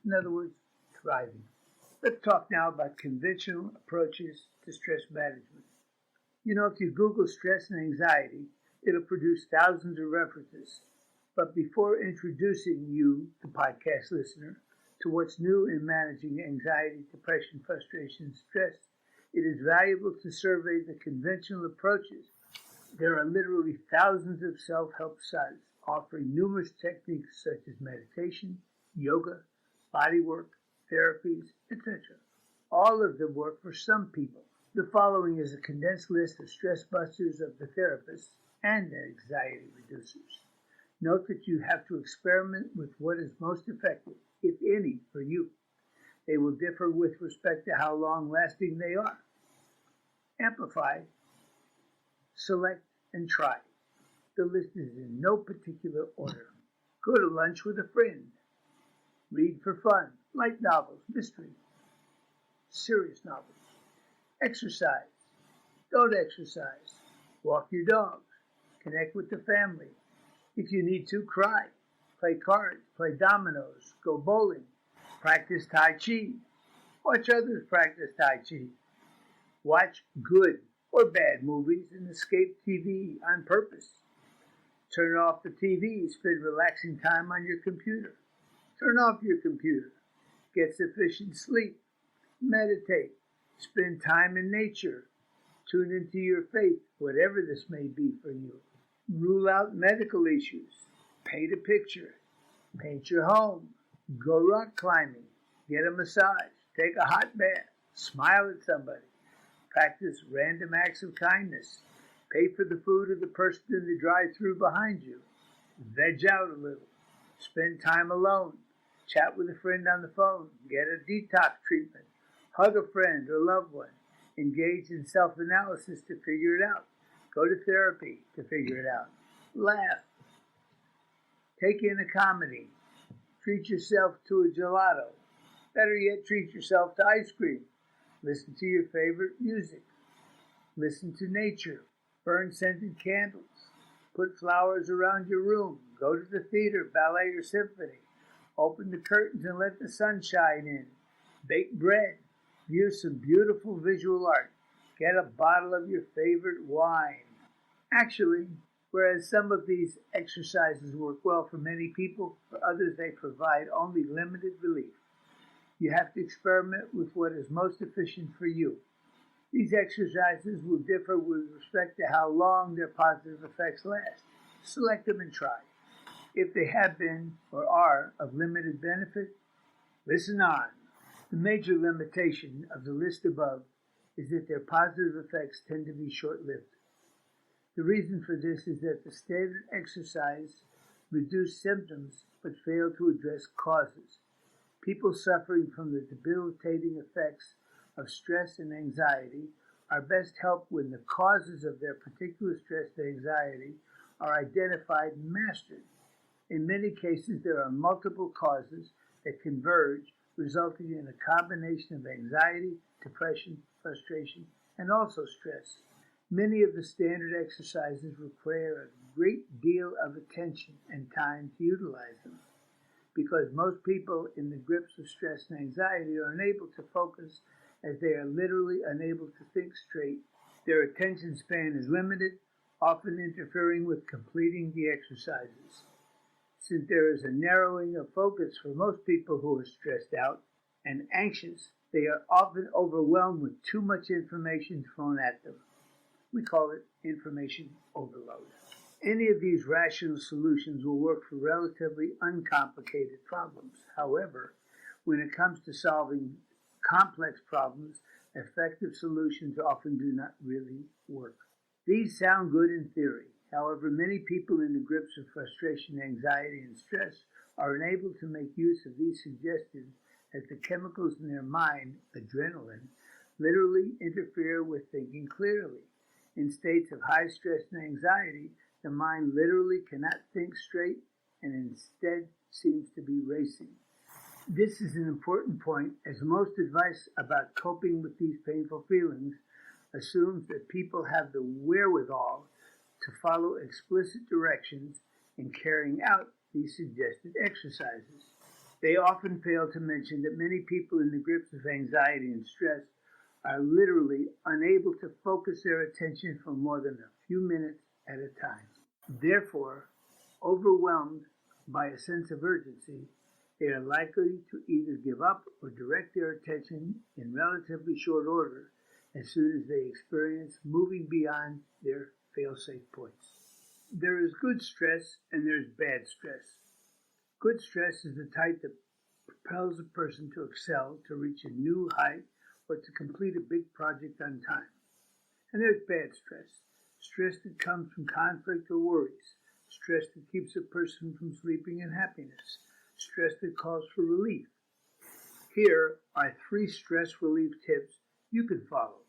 In other words, thriving. Let's talk now about conventional approaches to stress management. If you Google stress and anxiety, it'll produce thousands of references. But before introducing you, the podcast listener, to what's new in managing anxiety, depression, frustration, and stress, it is valuable to survey the conventional approaches. There are literally thousands of self-help sites offering numerous techniques such as meditation, yoga, bodywork, therapies, etc. All of them work for some people. The following is a condensed list of stress busters of the therapists and anxiety reducers. Note that you have to experiment with what is most effective, if any, for you. They will differ with respect to how long-lasting they are. Amplify, select, and try. The list is in no particular order. Go to lunch with a friend. Read for fun, light novels, mystery, serious novels. Exercise. Don't exercise. Walk your dogs. Connect with the family. If you need to, cry. Play cards. Play dominoes. Go bowling. Practice Tai Chi. Watch others practice Tai Chi. Watch good or bad movies and escape TV on purpose. Turn off the TV. Spend relaxing time on your computer. Turn off your computer. Get sufficient sleep. Meditate. Spend time in nature. Tune into your faith, whatever this may be for you. Rule out medical issues. Paint a picture. Paint your home. Go rock climbing. Get a massage. Take a hot bath. Smile at somebody. Practice random acts of kindness. Pay for the food of the person in the drive-thru behind you. Veg out a little. Spend time alone. Chat with a friend on the phone. Get a detox treatment. Hug a friend or loved one. Engage in self-analysis to figure it out. Go to therapy to figure it out. Laugh. Take in a comedy. Treat yourself to a gelato. Better yet, treat yourself to ice cream. Listen to your favorite music. Listen to nature. Burn scented candles. Put flowers around your room. Go to the theater, ballet, or symphony. Open the curtains and let the sun shine in. Bake bread. View some beautiful visual art. Get a bottle of your favorite wine. Actually, whereas some of these exercises work well for many people, for others they provide only limited relief. You have to experiment with what is most efficient for you. These exercises will differ with respect to how long their positive effects last. Select them and try. If they have been or are of limited benefit, listen on. The major limitation of the list above is that their positive effects tend to be short-lived. The reason for this is that the standard exercise reduce symptoms but fail to address causes. People suffering from the debilitating effects of stress and anxiety are best helped when the causes of their particular stress and anxiety are identified and mastered. In many cases, there are multiple causes that converge, resulting in a combination of anxiety, depression, frustration, and also stress. Many of the standard exercises require a great deal of attention and time to utilize them. Because most people in the grips of stress and anxiety are unable to focus as they are literally unable to think straight, their attention span is limited, often interfering with completing the exercises. Since there is a narrowing of focus for most people who are stressed out and anxious, they are often overwhelmed with too much information thrown at them. We call it information overload. Any of these rational solutions will work for relatively uncomplicated problems. However, when it comes to solving complex problems, effective solutions often do not really work. These sound good in theory. However, many people in the grips of frustration, anxiety, and stress are unable to make use of these suggestions as the chemicals in their mind, adrenaline, literally interfere with thinking clearly. In states of high stress and anxiety, the mind literally cannot think straight and instead seems to be racing. This is an important point, as most advice about coping with these painful feelings assumes that people have the wherewithal to follow explicit directions in carrying out these suggested exercises. They often fail to mention that many people in the grips of anxiety and stress are literally unable to focus their attention for more than a few minutes at a time. Therefore, overwhelmed by a sense of urgency, they are likely to either give up or direct their attention in relatively short order as soon as they experience moving beyond their fail-safe points. There is good stress and there's bad stress. Good stress is the type that propels a person to excel, to reach a new height, or to complete a big project on time. And there's bad stress, stress that comes from conflict or worries, stress that keeps a person from sleeping in happiness, stress that calls for relief. Here are 3 stress relief tips you can follow.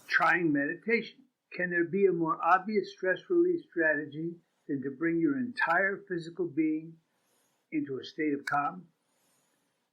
Trying meditation. Can there be a more obvious stress relief strategy than to bring your entire physical being into a state of calm?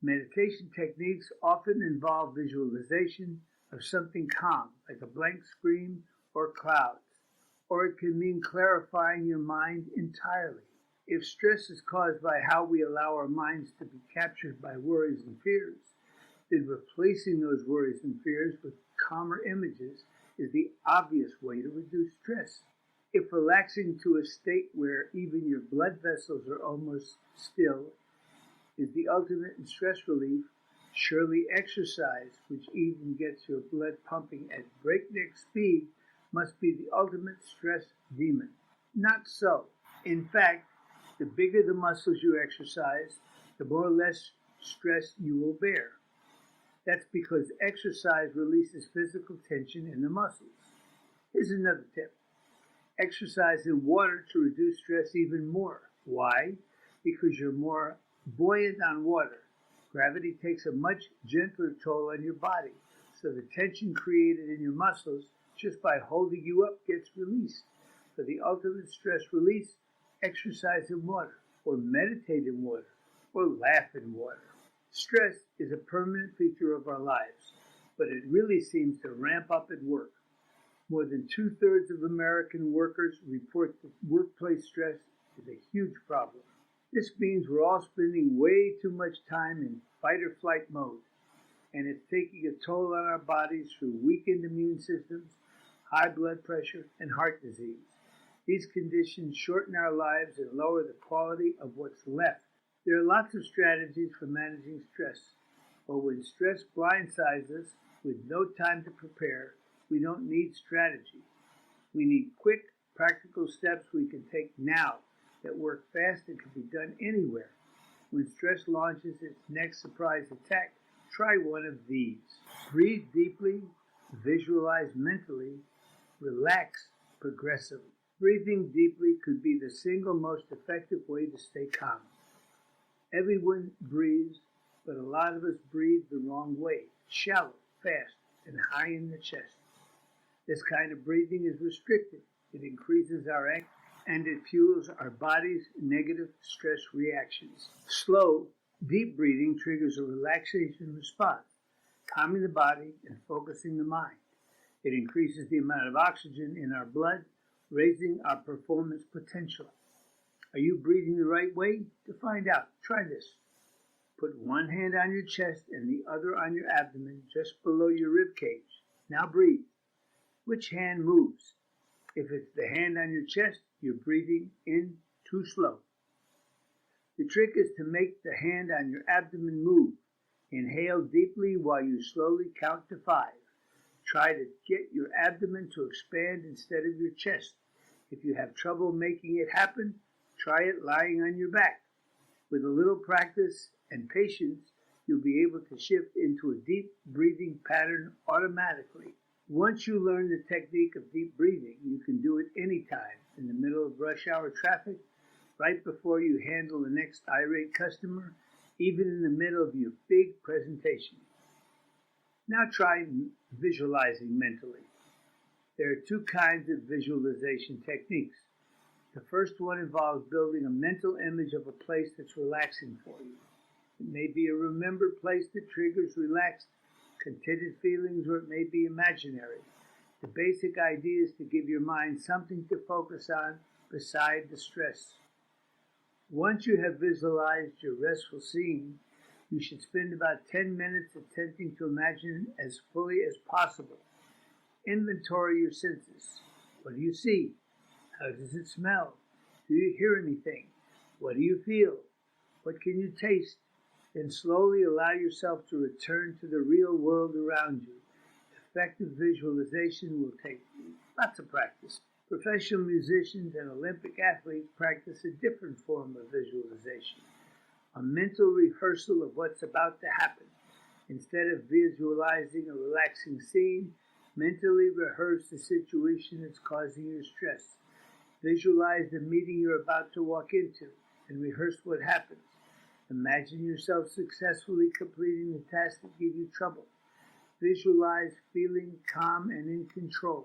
Meditation techniques often involve visualization of something calm, like a blank screen or clouds, or it can mean clarifying your mind entirely. If stress is caused by how we allow our minds to be captured by worries and fears, then replacing those worries and fears with calmer images is the obvious way to reduce stress. If relaxing to a state where even your blood vessels are almost still is the ultimate in stress relief, surely exercise, which even gets your blood pumping at breakneck speed, must be the ultimate stress demon. Not so. In fact, the bigger the muscles you exercise, the more or less stress you will bear. That's because exercise releases physical tension in the muscles. Here's another tip. Exercise in water to reduce stress even more. Why? Because you're more buoyant on water. Gravity takes a much gentler toll on your body, so the tension created in your muscles just by holding you up gets released. For the ultimate stress release, exercise in water, or meditate in water, or laugh in water. Stress is a permanent feature of our lives, but it really seems to ramp up at work. More than 2/3 of American workers report that workplace stress is a huge problem. This means we're all spending way too much time in fight or flight mode, and it's taking a toll on our bodies through weakened immune systems, high blood pressure, and heart disease. These conditions shorten our lives and lower the quality of what's left. There are lots of strategies for managing stress, but when stress blindsides us with no time to prepare, we don't need strategy. We need quick, practical steps we can take now that work fast and can be done anywhere. When stress launches its next surprise attack, try one of these. Breathe deeply, visualize mentally, relax progressively. Breathing deeply could be the single most effective way to stay calm. Everyone breathes, but a lot of us breathe the wrong way, shallow, fast, and high in the chest. This kind of breathing is restricted. It increases our anxiety, and it fuels our body's negative stress reactions. Slow, deep breathing triggers a relaxation response, calming the body and focusing the mind. It increases the amount of oxygen in our blood, raising our performance potential. Are you breathing the right way? To find out, try this. Put one hand on your chest and the other on your abdomen, just below your rib cage. Now breathe. Which hand moves? If it's the hand on your chest, you're breathing in too slow. The trick is to make the hand on your abdomen move. Inhale deeply while you slowly count to 5. Try to get your abdomen to expand instead of your chest. If you have trouble making it happen, try it lying on your back. With a little practice and patience, you'll be able to shift into a deep breathing pattern automatically. Once you learn the technique of deep breathing, you can do it anytime, in the middle of rush hour traffic, right before you handle the next irate customer, even in the middle of your big presentation. Now try visualizing mentally. There are 2 kinds of visualization techniques. The first one involves building a mental image of a place that's relaxing for you. It may be a remembered place that triggers relaxed, contented feelings, or it may be imaginary. The basic idea is to give your mind something to focus on beside the stress. Once you have visualized your restful scene, you should spend about 10 minutes attempting to imagine as fully as possible. Inventory your senses. What do you see? How does it smell? Do you hear anything? What do you feel? What can you taste? Then slowly allow yourself to return to the real world around you. Effective visualization will take lots of practice. Professional musicians and Olympic athletes practice a different form of visualization, a mental rehearsal of what's about to happen. Instead of visualizing a relaxing scene, mentally rehearse the situation that's causing you stress. Visualize the meeting you're about to walk into and rehearse what happens. Imagine yourself successfully completing the tasks that give you trouble. Visualize feeling calm and in control.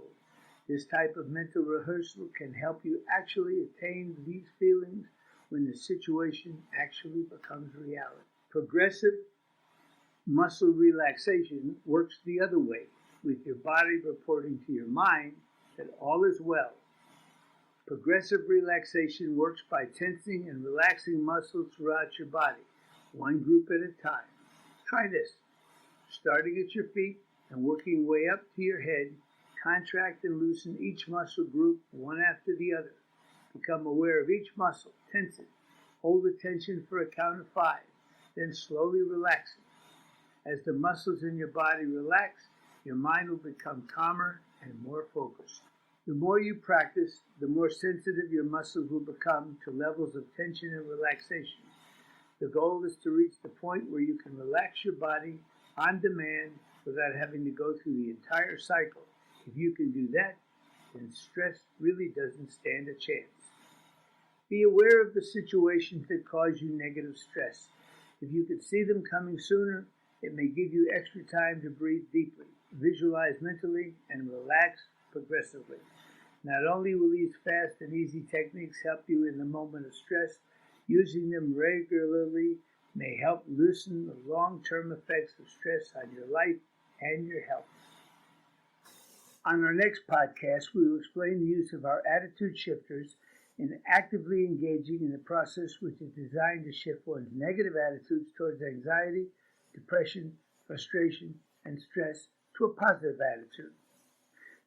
This type of mental rehearsal can help you actually attain these feelings when the situation actually becomes reality. Progressive muscle relaxation works the other way, with your body reporting to your mind that all is well. Progressive relaxation works by tensing and relaxing muscles throughout your body, one group at a time. Try this. Starting at your feet and working your way up to your head, contract and loosen each muscle group one after the other. Become aware of each muscle, tense it. Hold the tension for a count of 5, then slowly relax it. As the muscles in your body relax, your mind will become calmer and more focused. The more you practice, the more sensitive your muscles will become to levels of tension and relaxation. The goal is to reach the point where you can relax your body on demand without having to go through the entire cycle. If you can do that, then stress really doesn't stand a chance. Be aware of the situations that cause you negative stress. If you can see them coming sooner, it may give you extra time to breathe deeply, visualize mentally, and relax progressively. Not only will these fast and easy techniques help you in the moment of stress, using them regularly may help loosen the long-term effects of stress on your life and your health. On our next podcast, we will explain the use of our attitude shifters in actively engaging in the process which is designed to shift one's negative attitudes towards anxiety, depression, frustration, and stress to a positive attitude.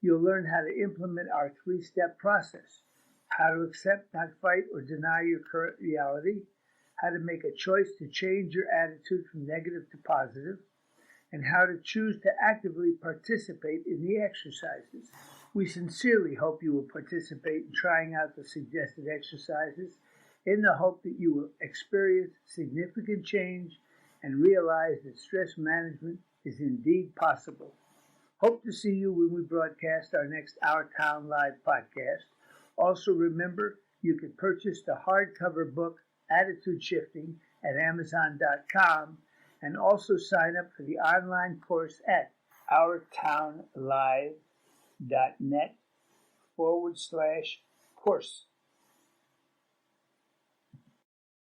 You'll learn how to implement our 3-step process, how to accept, not fight, or deny your current reality, how to make a choice to change your attitude from negative to positive, and how to choose to actively participate in the exercises. We sincerely hope you will participate in trying out the suggested exercises in the hope that you will experience significant change and realize that stress management is indeed possible. Hope to see you when we broadcast our next Our Town Live podcast. Also remember, you can purchase the hardcover book, Attitude Shifting, at Amazon.com, and also sign up for the online course at ourtownlive.net/course.